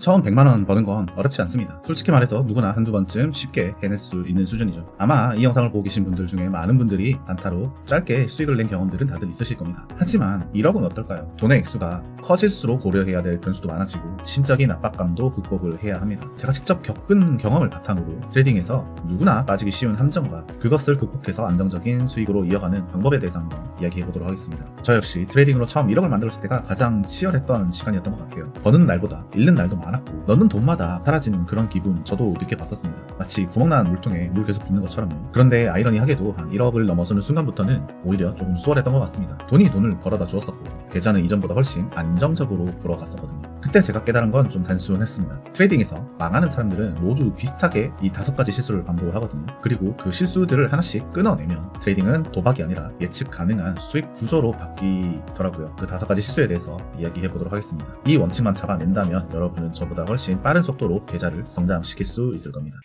처음 100만원 버는 건 어렵지 않습니다. 솔직히 말해서 누구나 한두 번쯤 쉽게 해낼 수 있는 수준이죠. 아마 이 영상을 보고 계신 분들 중에 많은 분들이 단타로 짧게 수익을 낸 경험들은 다들 있으실 겁니다. 하지만 1억은 어떨까요? 돈의 액수가 커질수록 고려해야 될 변수도 많아지고 심적인 압박감도 극복을 해야 합니다. 제가 직접 겪은 경험을 바탕으로 트레이딩에서 누구나 빠지기 쉬운 함정과 그것을 극복해서 안정적인 수익으로 이어가는 방법에 대해서 한번 이야기해보도록 하겠습니다. 저 역시 트레이딩으로 처음 1억을 만들었을 때가 가장 치열했던 시간이었던 것 같아요. 버는 날보다 잃는 날도 많았고 넣는 돈마다 사라지는 그런 기분 저도 느껴봤었습니다. 마치 구멍난 물통에 물 계속 붓는 것처럼요. 그런데 아이러니하게도 한 1억을 넘어서는 순간부터는 오히려 조금 수월했던 것 같습니다. 돈이 돈을 벌어다 주었었고 계좌는 이전보다 훨씬 안정적으로 굴러갔었거든요. 그때 제가 깨달은 건 좀 단순했습니다. 트레이딩에서 망하는 사람들은 모두 비슷하게 이 5가지 실수를 반복을 하거든요. 그리고 그 실수들을 하나씩 끊어내면 트레이딩은 도박이 아니라 예측 가능한 수익 구조로 바뀌더라고요. 그 5가지 실수에 대해서 이야기해보도록 하겠습니다. 이 원칙만 잡아낸다면 여러분은 저보다 훨씬 빠른 속도로 계좌를 성장시킬 수 있을 겁니다.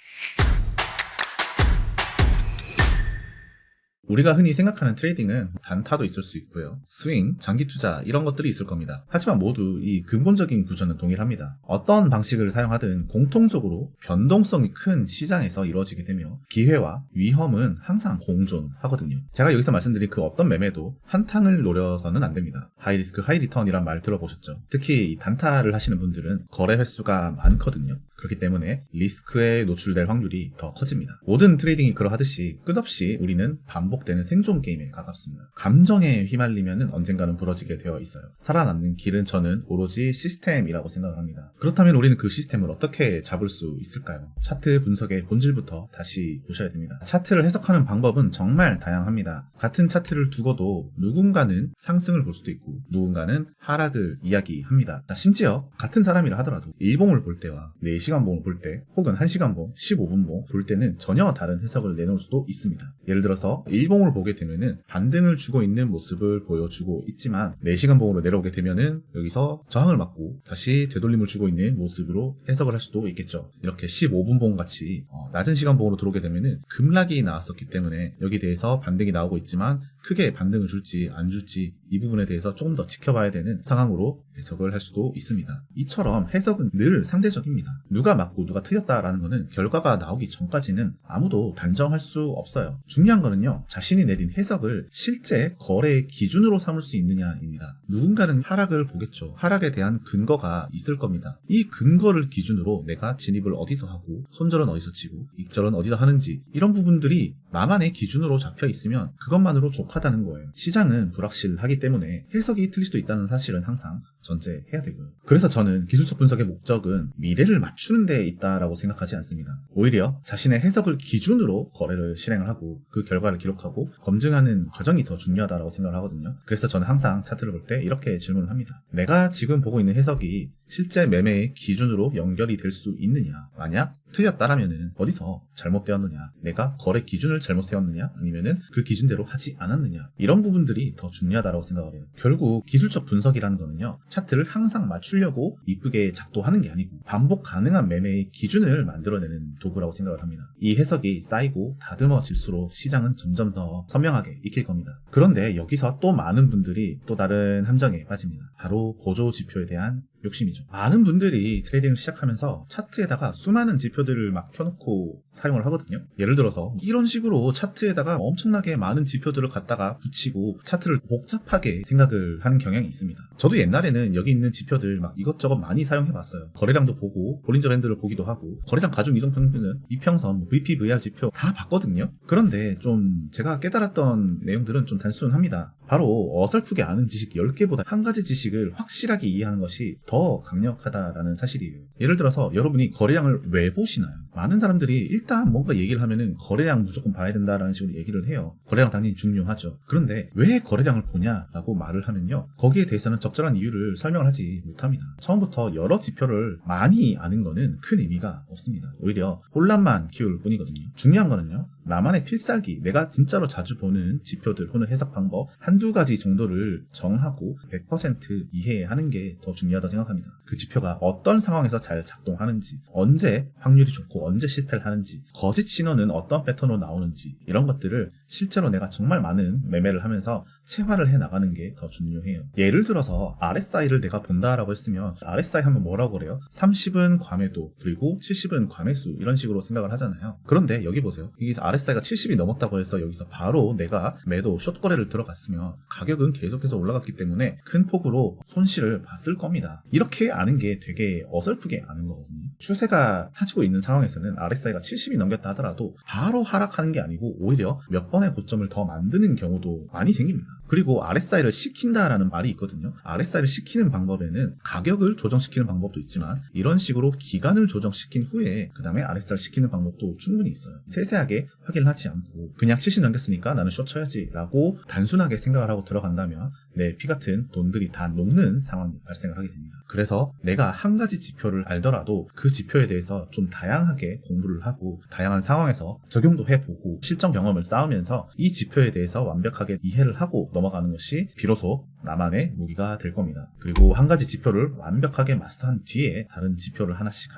우리가 흔히 생각하는 트레이딩은 단타도 있을 수 있고요. 스윙, 장기 투자 이런 것들이 있을 겁니다. 하지만 모두 이 근본적인 구조는 동일합니다. 어떤 방식을 사용하든 공통적으로 변동성이 큰 시장에서 이루어지게 되며 기회와 위험은 항상 공존하거든요. 제가 여기서 말씀드린 그 어떤 매매도 한탕을 노려서는 안 됩니다. 하이리스크 하이리턴이란 말 들어보셨죠? 특히 이 단타를 하시는 분들은 거래 횟수가 많거든요. 그렇기 때문에 리스크에 노출될 확률이 더 커집니다. 모든 트레이딩이 그러하듯이 끝없이 우리는 반복되는 생존 게임에 가깝습니다. 감정에 휘말리면 언젠가는 부러지게 되어 있어요. 살아남는 길은 저는 오로지 시스템이라고 생각을 합니다. 그렇다면 우리는 그 시스템을 어떻게 잡을 수 있을까요? 차트 분석의 본질부터 다시 보셔야 됩니다. 차트를 해석하는 방법은 정말 다양합니다. 같은 차트를 두고도 누군가는 상승을 볼 수도 있고 누군가는 하락을 이야기합니다. 심지어 같은 사람이라 하더라도 일봉을 볼 때와 4시간 봉을 볼 때 혹은 1시간 봉, 15분 봉 볼 때는 전혀 다른 해석을 내놓을 수도 있습니다. 예를 들어서 일봉을 보게 되면은 반등을 주고 있는 모습을 보여주고 있지만 4시간 봉으로 내려오게 되면은 여기서 저항을 맞고 다시 되돌림을 주고 있는 모습으로 해석을 할 수도 있겠죠. 이렇게 15분 봉 같이 낮은 시간 봉으로 들어오게 되면은 급락이 나왔었기 때문에 여기 대해서 반등이 나오고 있지만 크게 반등을 줄지 안 줄지 이 부분에 대해서 조금 더 지켜봐야 되는 상황으로 해석을 할 수도 있습니다. 이처럼 해석은 늘 상대적입니다. 누가 맞고 누가 틀렸다라는 것은 결과가 나오기 전까지는 아무도 단정할 수 없어요. 중요한 거는요, 자신이 내린 해석을 실제 거래의 기준으로 삼을 수 있느냐입니다. 누군가는 하락을 보겠죠. 하락에 대한 근거가 있을 겁니다. 이 근거를 기준으로 내가 진입을 어디서 하고 손절은 어디서 치고 익절은 어디서 하는지 이런 부분들이 나만의 기준으로 잡혀 있으면 그것만으로 족하다는 거예요. 시장은 불확실하기 때문에 해석이 틀릴 수도 있다는 사실은 항상 전제해야 되고요. 그래서 저는 기술적 분석의 목적은 미래를 맞추는 데 있다라고 생각하지 않습니다. 오히려 자신의 해석을 기준으로 거래를 실행을 하고 그 결과를 기록하고 검증하는 과정이 더 중요하다고 생각을 하거든요. 그래서 저는 항상 차트를 볼 때 이렇게 질문을 합니다. 내가 지금 보고 있는 해석이 실제 매매의 기준으로 연결이 될 수 있느냐? 만약 틀렸다라면은 어디서 잘못되었느냐? 내가 거래 기준을 잘못 세웠느냐? 아니면은 그 기준대로 하지 않았느냐? 이런 부분들이 더 중요하다고 생각을 해요. 결국 기술적 분석이라는 거는요, 차트를 항상 맞추려고 이쁘게 작도하는 게 아니고 반복 가능한 매매의 기준을 만들어내는 도구라고 생각을 합니다. 이 해석이 쌓이고 다듬어질수록 시장은 점점 더 선명하게 익힐 겁니다. 그런데 여기서 또 많은 분들이 또 다른 함정에 빠집니다. 바로 보조 지표에 대한 욕심이죠. 많은 분들이 트레이딩을 시작하면서 차트에다가 수많은 지표들을 막 켜놓고 사용을 하거든요. 예를 들어서 이런 식으로 차트에다가 엄청나게 많은 지표들을 갖다가 붙이고 차트를 복잡하게 생각을 하는 경향이 있습니다. 저도 옛날에는 여기 있는 지표들 막 이것저것 많이 사용해봤어요. 거래량도 보고 볼린저 밴드를 보기도 하고 거래량 가중 이동 평균은 이평선, VP, VR 지표 다 봤거든요. 그런데 좀 제가 깨달았던 내용들은 좀 단순합니다. 바로 어설프게 아는 지식 10개보다 한 가지 지식을 확실하게 이해하는 것이 더 강력하다라는 사실이에요. 예를 들어서 여러분이 거래량을 왜 보시나요? 많은 사람들이 일단 뭔가 얘기를 하면은 거래량 무조건 봐야 된다라는 식으로 얘기를 해요. 거래량 당연히 중요하죠. 그런데 왜 거래량을 보냐라고 말을 하면요, 거기에 대해서는 적절한 이유를 설명을 하지 못합니다. 처음부터 여러 지표를 많이 아는 거는 큰 의미가 없습니다. 오히려 혼란만 키울 뿐이거든요. 중요한 거는요, 나만의 필살기, 내가 진짜로 자주 보는 지표들 혹은 해석 방법 한두 가지 정도를 정하고 100% 이해하는 게 더 중요하다고 생각합니다. 그 지표가 어떤 상황에서 잘 작동하는지, 언제 확률이 좋고 언제 실패를 하는지, 거짓 신호는 어떤 패턴으로 나오는지, 이런 것들을 실제로 내가 정말 많은 매매를 하면서 체화를 해 나가는 게 더 중요해요. 예를 들어서 RSI를 내가 본다라고 했으면 RSI 하면 뭐라고 그래요? 30은 과매도, 그리고 70은 과매수, 이런 식으로 생각을 하잖아요. 그런데 여기 보세요. 여기서 RSI가 70이 넘었다고 해서 여기서 바로 내가 매도 숏 거래를 들어갔으면 가격은 계속해서 올라갔기 때문에 큰 폭으로 손실을 봤을 겁니다. 이렇게 아는 게 되게 어설프게 아는 거거든요. 추세가 타지고 있는 상황에서는 RSI가 70이 넘겼다 하더라도 바로 하락하는 게 아니고 오히려 몇 번의 고점을 더 만드는 경우도 많이 생깁니다. 그리고 RSI를 시킨다라는 말이 있거든요. RSI를 시키는 방법에는 가격을 조정시키는 방법도 있지만 이런 식으로 기간을 조정시킨 후에 그 다음에 RSI를 시키는 방법도 충분히 있어요. 세세하게 확인을 하지 않고 그냥 70 넘겼으니까 나는 숏 쳐야지 라고 단순하게 생각을 하고 들어간다면 내 피 같은 돈들이 다 녹는 상황이 발생을 하게 됩니다. 그래서 내가 한 가지 지표를 알더라도 그 지표에 대해서 좀 다양하게 공부를 하고 다양한 상황에서 적용도 해보고 실전 경험을 쌓으면서 이 지표에 대해서 완벽하게 이해를 하고 넘어가는 것이 비로소 나만의 무기가 될 겁니다. 그리고 한 가지 지표를 완벽하게 마스터한 뒤에 다른 지표를 하나씩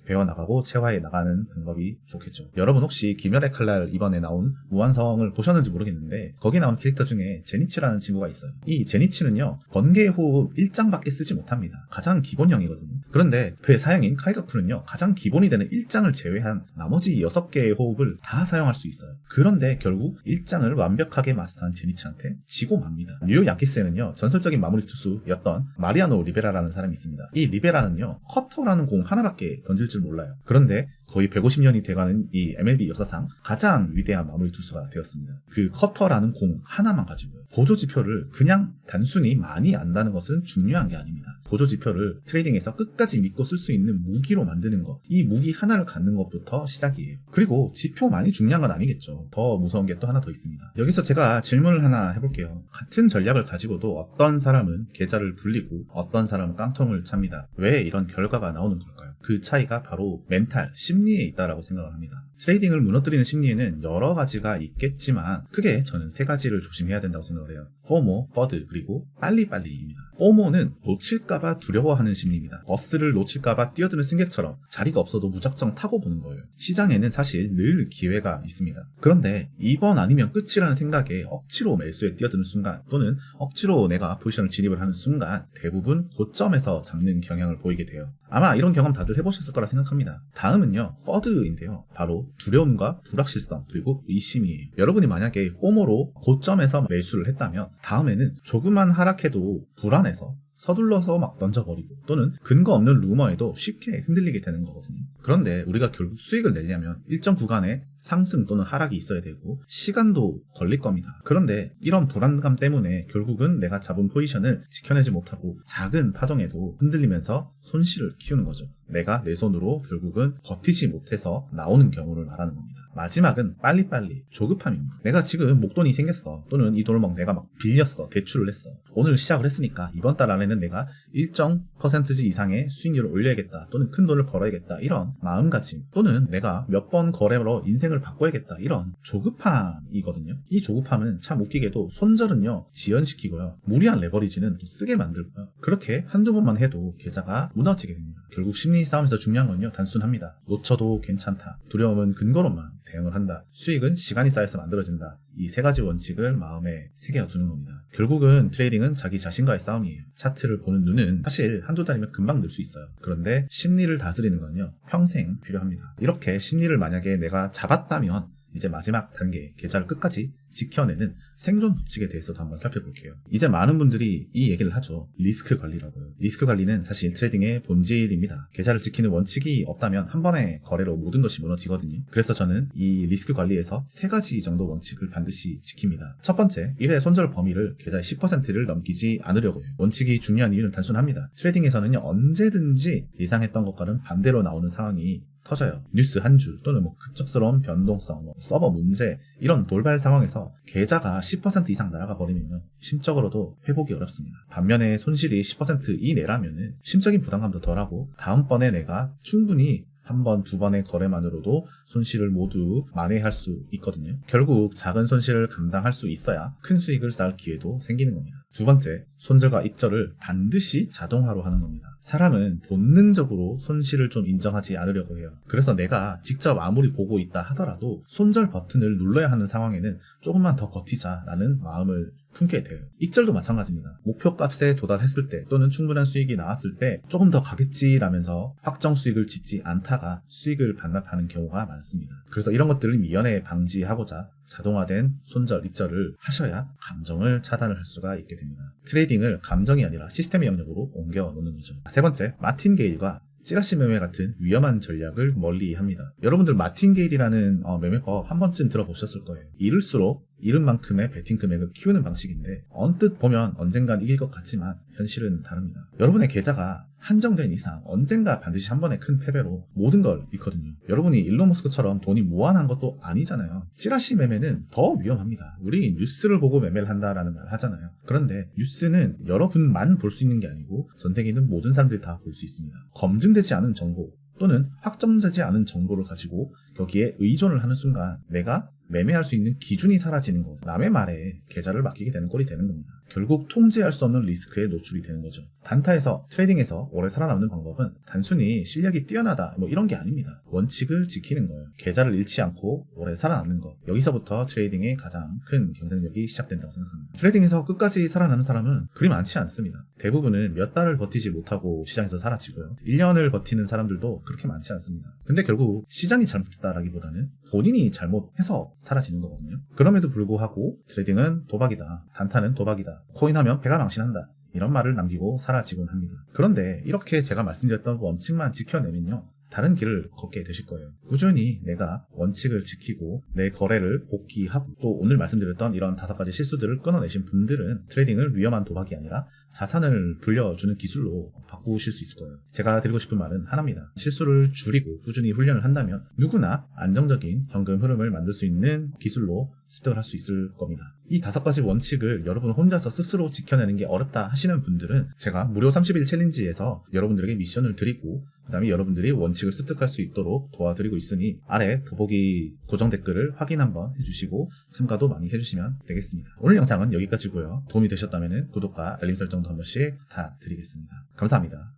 배워나가고 체화해 나가는 방법이 좋겠죠. 여러분 혹시 김열의 칼날 이번에 나온 무한성을 보셨는지 모르겠는데 거기 나온 캐릭터 중에 제니치라는 친구가 있어요. 이 제니치는요 번개 호흡 1장밖에 쓰지 못합니다. 가장 기본형이거든요. 그런데 그의 사형인 카이가쿠는요 가장 기본이 되는 1장을 제외한 나머지 6개의 호흡을 다 사용할 수 있어요. 그런데 결국 1장을 완벽하게 마스터한 제니치한테 지고 맙니다. 뉴욕 양키스에는요 전설적인 마무리 투수였던 마리아노 리베라라는 사람이 있습니다. 이 리베라는요 커터라는 공 하나밖에 던질 줄 몰라요. 그런데 거의 150년이 돼가는 이 MLB 역사상 가장 위대한 마무리 투수가 되었습니다. 그 커터라는 공 하나만 가지고요. 보조 지표를 그냥 단순히 많이 안다는 것은 중요한 게 아닙니다. 보조 지표를 트레이딩에서 끝까지 믿고 쓸 수 있는 무기로 만드는 것, 이 무기 하나를 갖는 것부터 시작이에요. 그리고 지표만이 중요한 건 아니겠죠. 더 무서운 게 또 하나 더 있습니다. 여기서 제가 질문을 하나 해볼게요. 같은 전략을 가지고도 어떤 사람은 계좌를 불리고 어떤 사람은 깡통을 찹니다. 왜 이런 결과가 나오는 걸까요? 그 차이가 바로 멘탈, 심리에 있다라고 생각을 합니다. 트레이딩을 무너뜨리는 심리에는 여러 가지가 있겠지만 크게 저는 3가지를 조심해야 된다고 생각을 해요. 포모, 퍼드, 그리고 빨리빨리입니다. 포모는 놓칠까봐 두려워하는 심리입니다. 버스를 놓칠까봐 뛰어드는 승객처럼 자리가 없어도 무작정 타고 보는 거예요. 시장에는 사실 늘 기회가 있습니다. 그런데 이번 아니면 끝이라는 생각에 억지로 매수에 뛰어드는 순간 또는 억지로 내가 포지션을 진입을 하는 순간 대부분 고점에서 잡는 경향을 보이게 돼요. 아마 이런 경험 다들 해보셨을 거라 생각합니다. 다음은요, 퍼드인데요. 바로 두려움과 불확실성 그리고 의심이에요. 여러분이 만약에 포모로 고점에서 매수를 했다면 다음에는 조금만 하락해도 불안해서 서둘러서 막 던져버리고 또는 근거 없는 루머에도 쉽게 흔들리게 되는 거거든요. 그런데 우리가 결국 수익을 내려면 일정 구간에 상승 또는 하락이 있어야 되고 시간도 걸릴 겁니다. 그런데 이런 불안감 때문에 결국은 내가 잡은 포지션을 지켜내지 못하고 작은 파동에도 흔들리면서 손실을 키우는 거죠. 내가 내 손으로 결국은 버티지 못해서 나오는 경우를 말하는 겁니다. 마지막은 빨리빨리 조급함입니다. 내가 지금 목돈이 생겼어. 또는 이 돈을 내가 빌렸어. 대출을 했어. 오늘 시작을 했으니까 이번 달 안에는 내가 일정 퍼센트지 이상의 수익률을 올려야겠다. 또는 큰 돈을 벌어야겠다. 이런 마음가짐 또는 내가 몇 번 거래로 인생을 바꿔야겠다. 이런 조급함이거든요. 이 조급함은 참 웃기게도 손절은요 지연시키고요. 무리한 레버리지는 또 쓰게 만들고요. 그렇게 한두 번만 해도 계좌가 무너지게 됩니다. 결국 심리 싸움에서 중요한 건요 단순합니다. 놓쳐도 괜찮다. 두려움은 근거로만 대응을 한다. 수익은 시간이 쌓여서 만들어진다. 이 3가지 원칙을 마음에 새겨두는 겁니다. 결국은 트레이딩은 자기 자신과의 싸움이에요. 차트를 보는 눈은 사실 한두 달이면 금방 늘 수 있어요. 그런데 심리를 다스리는 건요 평생 필요합니다. 이렇게 심리를 만약에 내가 잡았다면 이제 마지막 단계, 계좌를 끝까지 지켜내는 생존 법칙에 대해서도 한번 살펴볼게요. 이제 많은 분들이 이 얘기를 하죠. 리스크 관리라고요. 리스크 관리는 사실 트레이딩의 본질입니다. 계좌를 지키는 원칙이 없다면 한 번의 거래로 모든 것이 무너지거든요. 그래서 저는 이 리스크 관리에서 3가지 정도 원칙을 반드시 지킵니다. 첫 번째, 1회 손절 범위를 계좌의 10%를 넘기지 않으려고 해요. 원칙이 중요한 이유는 단순합니다. 트레이딩에서는요 언제든지 예상했던 것과는 반대로 나오는 상황이 터져요. 뉴스 한 줄 또는 급작스러운 변동성, 서버 문제 이런 돌발 상황에서 계좌가 10% 이상 날아가 버리면 심적으로도 회복이 어렵습니다. 반면에 손실이 10% 이내라면 심적인 부담감도 덜하고 다음번에 내가 충분히 한 번, 두 번의 거래만으로도 손실을 모두 만회할 수 있거든요. 결국 작은 손실을 감당할 수 있어야 큰 수익을 쌓을 기회도 생기는 겁니다. 두 번째, 손절과 입절을 반드시 자동화로 하는 겁니다. 사람은 본능적으로 손실을 좀 인정하지 않으려고 해요. 그래서 내가 직접 아무리 보고 있다 하더라도 손절 버튼을 눌러야 하는 상황에는 조금만 더 버티자라는 마음을 품게 돼요. 입절도 마찬가지입니다. 목표 값에 도달했을 때 또는 충분한 수익이 나왔을 때 조금 더 가겠지라면서 확정 수익을 짓지 않다가 수익을 반납하는 경우가 많습니다. 그래서 이런 것들을 미연에 방지하고자 자동화된 손절, 입절을 하셔야 감정을 차단을 할 수가 있게 됩니다. 트레이딩을 감정이 아니라 시스템의 영역으로 옮겨 놓는 거죠. 세 번째, 마틴게일과 찌라시 매매 같은 위험한 전략을 멀리합니다. 여러분들 마틴게일이라는 매매법 한 번쯤 들어보셨을 거예요. 이를수록 이른 만큼의 베팅 금액을 키우는 방식인데 언뜻 보면 언젠간 이길 것 같지만 현실은 다릅니다. 여러분의 계좌가 한정된 이상 언젠가 반드시 한 번의 큰 패배로 모든 걸 잃거든요. 여러분이 일론 머스크처럼 돈이 무한한 것도 아니잖아요. 찌라시 매매는 더 위험합니다. 우리 뉴스를 보고 매매를 한다라는 말을 하잖아요. 그런데 뉴스는 여러분만 볼 수 있는 게 아니고 전 세계에 있는 모든 사람들이 다 볼 수 있습니다. 검증되지 않은 정보 또는 확정되지 않은 정보를 가지고 여기에 의존을 하는 순간 내가 매매할 수 있는 기준이 사라지는 거, 남의 말에 계좌를 맡기게 되는 꼴이 되는 겁니다. 결국 통제할 수 없는 리스크에 노출이 되는 거죠. 단타에서, 트레이딩에서 오래 살아남는 방법은 단순히 실력이 뛰어나다 이런 게 아닙니다. 원칙을 지키는 거예요. 계좌를 잃지 않고 오래 살아남는 거. 여기서부터 트레이딩의 가장 큰 경쟁력이 시작된다고 생각합니다. 트레이딩에서 끝까지 살아남는 사람은 그리 많지 않습니다. 대부분은 몇 달을 버티지 못하고 시장에서 사라지고요. 1년을 버티는 사람들도 그렇게 많지 않습니다. 근데 결국 시장이 잘못했다라기보다는 본인이 잘못해서 사라지는 거거든요. 그럼에도 불구하고 트레이딩은 도박이다. 단타는 도박이다. 코인하면 배가 망신한다. 이런 말을 남기고 사라지곤 합니다. 그런데 이렇게 제가 말씀드렸던 원칙만 지켜내면요, 다른 길을 걷게 되실 거예요. 꾸준히 내가 원칙을 지키고 내 거래를 복귀하고 또 오늘 말씀드렸던 이런 5가지 실수들을 끊어내신 분들은 트레이딩을 위험한 도박이 아니라 자산을 불려주는 기술로 바꾸실 수 있을 거예요. 제가 드리고 싶은 말은 하나입니다. 실수를 줄이고 꾸준히 훈련을 한다면 누구나 안정적인 현금 흐름을 만들 수 있는 기술로 습득을 할 수 있을 겁니다. 이 5가지 원칙을 여러분 혼자서 스스로 지켜내는 게 어렵다 하시는 분들은 제가 무료 30일 챌린지에서 여러분들에게 미션을 드리고 그 다음에 여러분들이 원칙을 습득할 수 있도록 도와드리고 있으니 아래 더보기 고정 댓글을 확인 한번 해주시고 참가도 많이 해주시면 되겠습니다. 오늘 영상은 여기까지고요. 도움이 되셨다면 구독과 알림 설정도 한 번씩 부탁드리겠습니다. 감사합니다.